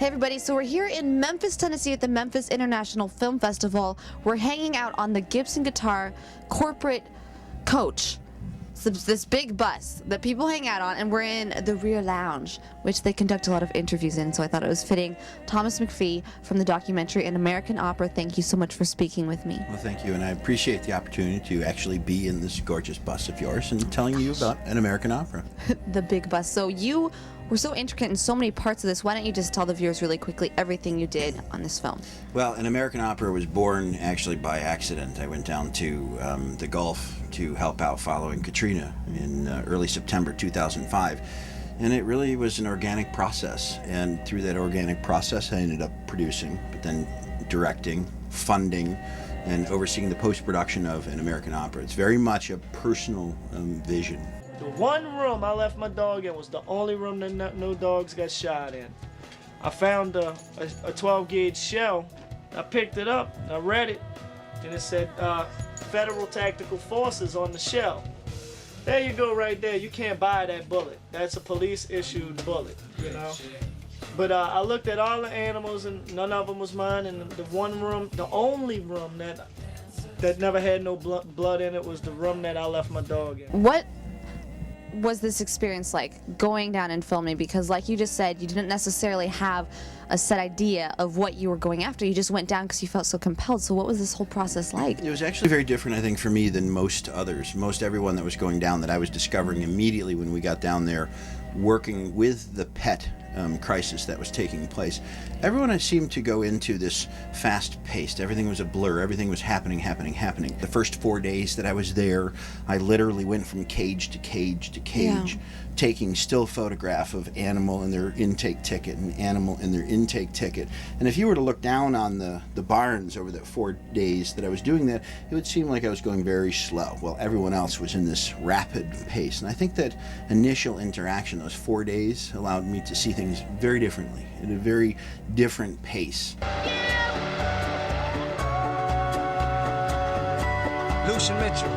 Hey everybody, so we're here in Memphis, Tennessee at the Memphis International Film Festival. We're hanging out on the Gibson Guitar corporate coach. So this big bus that people hang out on, and we're in the rear lounge, which they conduct a lot of interviews in, so I thought it was fitting. Thomas McPhee from the documentary An American Opera, thank you so much for speaking with me. Well, thank you, and I appreciate the opportunity to actually be in this gorgeous bus of yours and telling you about An American Opera. The big bus. So you were so intricate in so many parts of this. Why don't you just tell the viewers really quickly everything you did on this film? Well, An American Opera was born actually by accident. I went down to the Gulf to help out following Katrina in early September 2005. And it really was an organic process. And through that organic process, I ended up producing, but then directing, funding, and overseeing the post-production of An American Opera. It's very much a personal vision. The one room I left my dog in was the only room that no dogs got shot in. I found a 12 gauge shell. I picked it up, I read it, and it said Federal Tactical Forces on the shell. There you go right there. You can't buy that bullet. That's a police issued bullet, you know. But I looked at all the animals and none of them was mine, and the one room, the only room that never had no blood in it was the room that I left my dog in. What was this experience like, going down and filming? Because like you just said, you didn't necessarily have a set idea of what you were going after. You just went down because you felt so compelled. So what was this whole process like? It was actually very different, I think, for me than most others. Most everyone that was going down that I was discovering immediately when we got down there, working with the pet crisis that was taking place. Everyone seemed to go into this fast-paced. Everything was a blur. Everything was happening. The first 4 days that I was there, I literally went from cage to cage to cage, taking still photograph of animal and their intake ticket and animal and their intake ticket. And if you were to look down on the barns over that 4 days that I was doing that, it would seem like I was going very slow. Well, everyone else was in this rapid pace. And I think that initial interaction, those 4 days, allowed me to see things very differently, at a very different pace. Lucian Mitchell.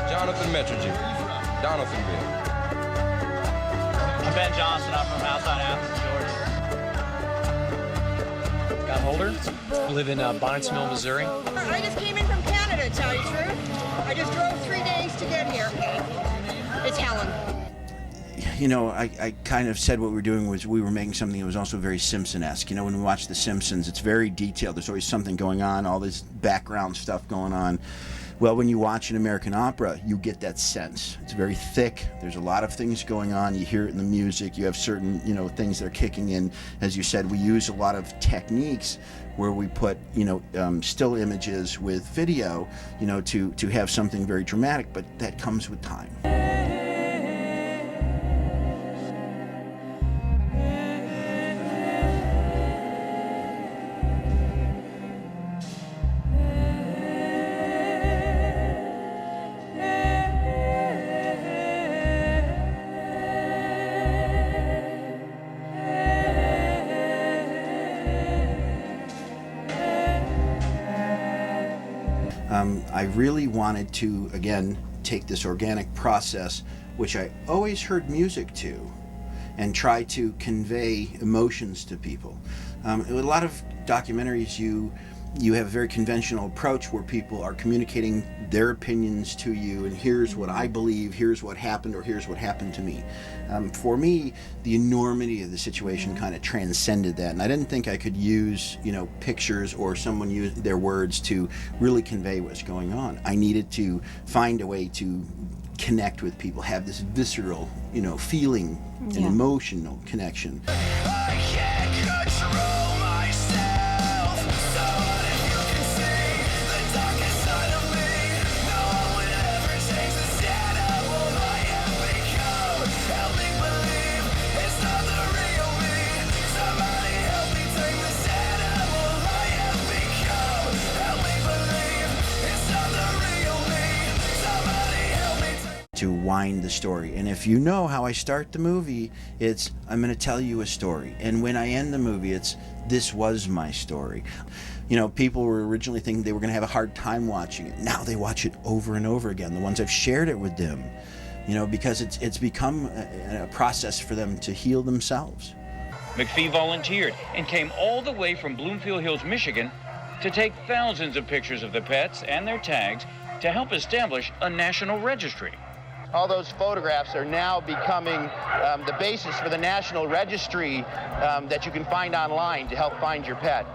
Jonathan Metrogy. Donaldsonville. I'm Ben Johnson. I'm from outside Athens, Georgia. Scott Holder. I live in Bonnets Mill, Missouri. I just came in from Canada, to tell you the truth. I just drove 3 days to get here. It's Helen. You know, I kind of said what we were doing was we were making something that was also very Simpson-esque. You know, when we watch The Simpsons, it's very detailed. There's always something going on, all this background stuff going on. Well, when you watch an American opera, you get that sense. It's very thick. There's a lot of things going on. You hear it in the music. You have certain, things that are kicking in. As you said, we use a lot of techniques where we put, still images with video, to have something very dramatic, but that comes with time. I really wanted to, again, take this organic process, which I always heard music to, and try to convey emotions to people. With a lot of documentaries, you have a very conventional approach where people are communicating their opinions to you, and here's what I believe, here's what happened, or here's what happened to me. For me, the enormity of the situation kind of transcended that, and I didn't think I could use, pictures or someone use their words to really convey what's going on. I needed to find a way to connect with people, have this visceral, feeling and emotional connection. I can't control myself. So what if you can see the darkest side of me? No one would ever change the shadow I have become. Help me believe it's not the real me. Somebody help me take the shadow I have become. Help me believe it's not the real me. Somebody help me to wind the story. And if you know how I start the movie, it's I'm going to tell you a story. And when I end the movie, it's this was my story. People were originally thinking they were going to have a hard time watching it. Now they watch it over and over again. The ones I've shared it with them because it's become a process for them to heal themselves. McPhee volunteered and came all the way from Bloomfield Hills, Michigan, to take thousands of pictures of the pets and their tags to help establish a national registry. All those photographs are now becoming the basis for the national registry that you can find online to help find your pet.